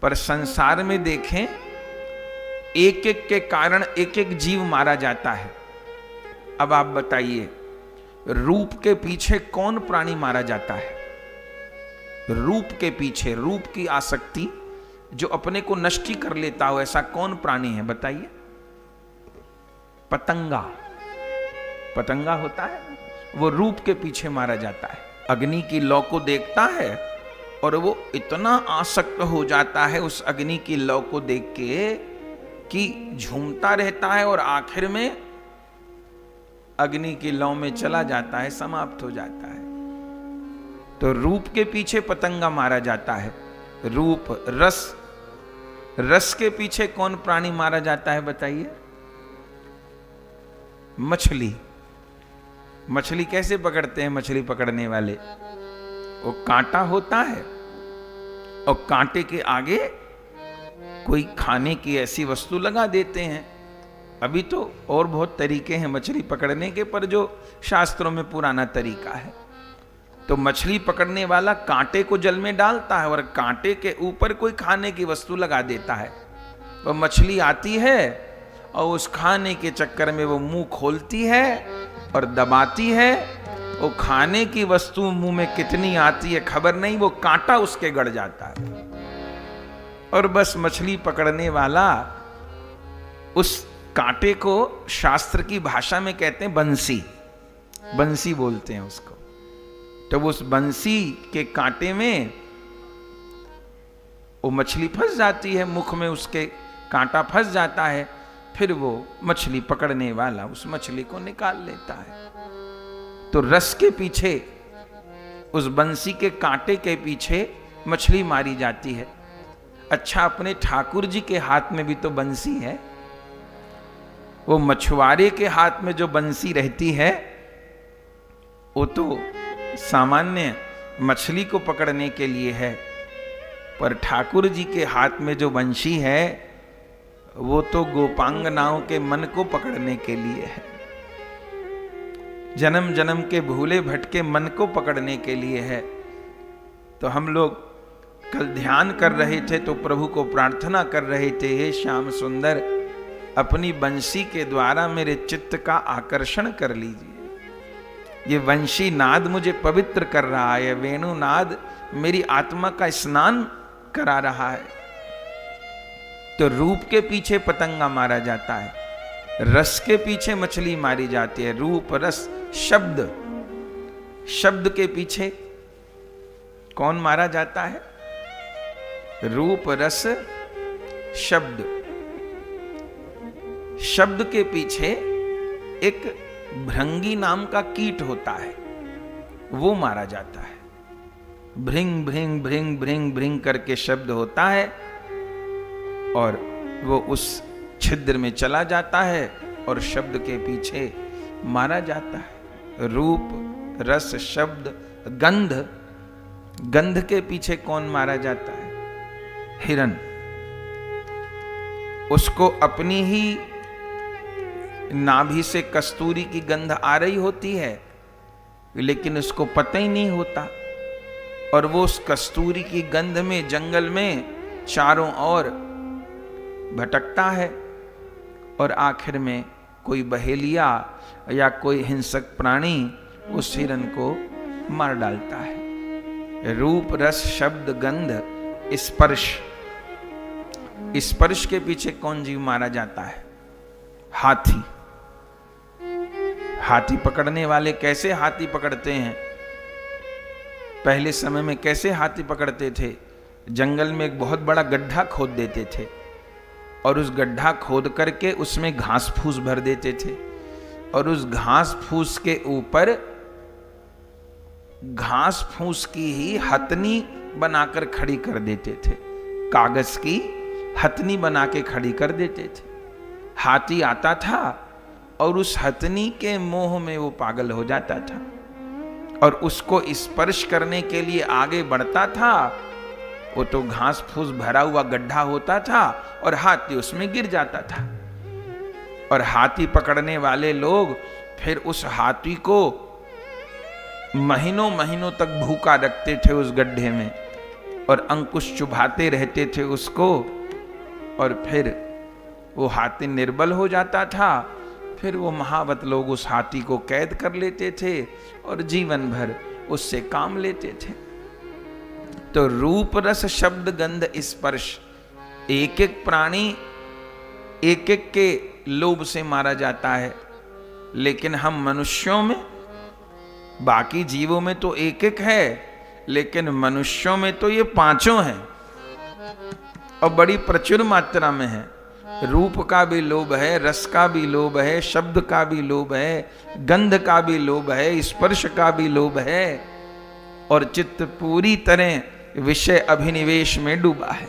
पर संसार में देखें, एक एक के कारण एक एक जीव मारा जाता है। अब आप बताइए, रूप के पीछे कौन प्राणी मारा जाता है? रूप के पीछे, रूप की आसक्ति जो अपने को नष्ट ही कर लेता हो, ऐसा कौन प्राणी है बताइए? पतंगा। पतंगा होता है, वो रूप के पीछे मारा जाता है। अग्नि की लौ को देखता है और वो इतना आसक्त हो जाता है उस अग्नि की लौ को देख के कि झूमता रहता है और आखिर में अग्नि की लौ में चला जाता है, समाप्त हो जाता है। तो रूप के पीछे पतंगा मारा जाता है। रूप, रस, रस के पीछे कौन प्राणी मारा जाता है बताइए? मछली। मछली कैसे पकड़ते हैं मछली पकड़ने वाले? वो कांटा होता है और कांटे के आगे कोई खाने की ऐसी वस्तु लगा देते हैं। अभी तो और बहुत तरीके हैं मछली पकड़ने के, पर जो शास्त्रों में पुराना तरीका है, तो मछली पकड़ने वाला कांटे को जल में डालता है और कांटे के ऊपर कोई खाने की वस्तु लगा देता है। वो मछली आती है और उस खाने के चक्कर में वो मुंह खोलती है और दबाती है। वो खाने की वस्तु मुंह में कितनी आती है खबर नहीं, वो कांटा उसके गड़ जाता है और बस मछली पकड़ने वाला उस कांटे को शास्त्र की भाषा में कहते हैं बंसी। बंसी बोलते हैं उसको। तो उस बंसी के कांटे में वो मछली फंस जाती है, मुख में उसके कांटा फंस जाता है। फिर वो मछली पकड़ने वाला उस मछली को निकाल लेता है। तो रस के पीछे, उस बंसी के कांटे के पीछे मछली मारी जाती है। अच्छा, अपने ठाकुर जी के हाथ में भी तो बंसी है। वो मछुआरे के हाथ में जो बंसी रहती है वो तो सामान्य मछली को पकड़ने के लिए है, पर ठाकुर जी के हाथ में जो बंसी है वो तो गोपांगनाओं के मन को पकड़ने के लिए है, जन्म जन्म के भूले भटके मन को पकड़ने के लिए है। तो हम लोग कल ध्यान कर रहे थे तो प्रभु को प्रार्थना कर रहे थे, हे श्याम सुंदर, अपनी बंसी के द्वारा मेरे चित्त का आकर्षण कर लीजिए। ये वंशी नाद मुझे पवित्र कर रहा है, वेणु नाद मेरी आत्मा का स्नान करा रहा है। तो रूप के पीछे पतंगा मारा जाता है, रस के पीछे मछली मारी जाती है। रूप, रस, शब्द, शब्द के पीछे कौन मारा जाता है? रूप, रस, शब्द। शब्द के पीछे एक भृंगी नाम का कीट होता है, वो मारा जाता है। भृंग भृंग भृंग भृंग भृंग करके शब्द होता है और वो उस छिद्र में चला जाता है और शब्द के पीछे मारा जाता है। रूप, रस, शब्द, गंध। गंध के पीछे कौन मारा जाता है? हिरण। उसको अपनी ही नाभि से कस्तूरी की गंध आ रही होती है, लेकिन उसको पता ही नहीं होता और वो उस कस्तूरी की गंध में जंगल में चारों ओर भटकता है और आखिर में कोई बहेलिया या कोई हिंसक प्राणी उस हिरण को मार डालता है। रूप, रस, शब्द, गंध, स्पर्श। स्पर्श के पीछे कौन जीव मारा जाता है? हाथी। हाथी पकड़ने वाले कैसे हाथी पकड़ते हैं? पहले समय में कैसे हाथी पकड़ते थे? जंगल में एक बहुत बड़ा गड्ढा खोद देते थे और उस गड्ढा खोद करके उसमें घास फूस भर देते थे और उस घास फूस के ऊपर घास फूस की ही हथनी बनाकर खड़ी कर देते थे। कागज की हथनी बना के खड़ी कर देते थे। हाथी आता था और उस हथनी के मोह में वो पागल हो जाता था और उसको स्पर्श करने के लिए आगे बढ़ता था। वो तो घास फूस भरा हुआ गड्ढा होता था और हाथी उसमें गिर जाता था। और हाथी पकड़ने वाले लोग फिर उस हाथी को महीनों महीनों तक भूखा रखते थे उस गड्ढे में और अंकुश चुभाते रहते थे उसको, और फिर वो हाथी निर्बल हो जाता था। फिर वो महावत लोग उस हाथी को कैद कर लेते थे और जीवन भर उससे काम लेते थे। तो रूप रस शब्द गंध स्पर्श, एक एक प्राणी एक एक के लोभ से मारा जाता है, लेकिन हम मनुष्यों में, बाकी जीवों में तो एक एक है, लेकिन मनुष्यों में तो ये पांचों हैं और बड़ी प्रचुर मात्रा में है। रूप का भी लोभ है, रस का भी लोभ है, शब्द का भी लोभ है, गंध का भी लोभ है, स्पर्श का भी लोभ है, और चित्त पूरी तरह विषय अभिनिवेश में डूबा है।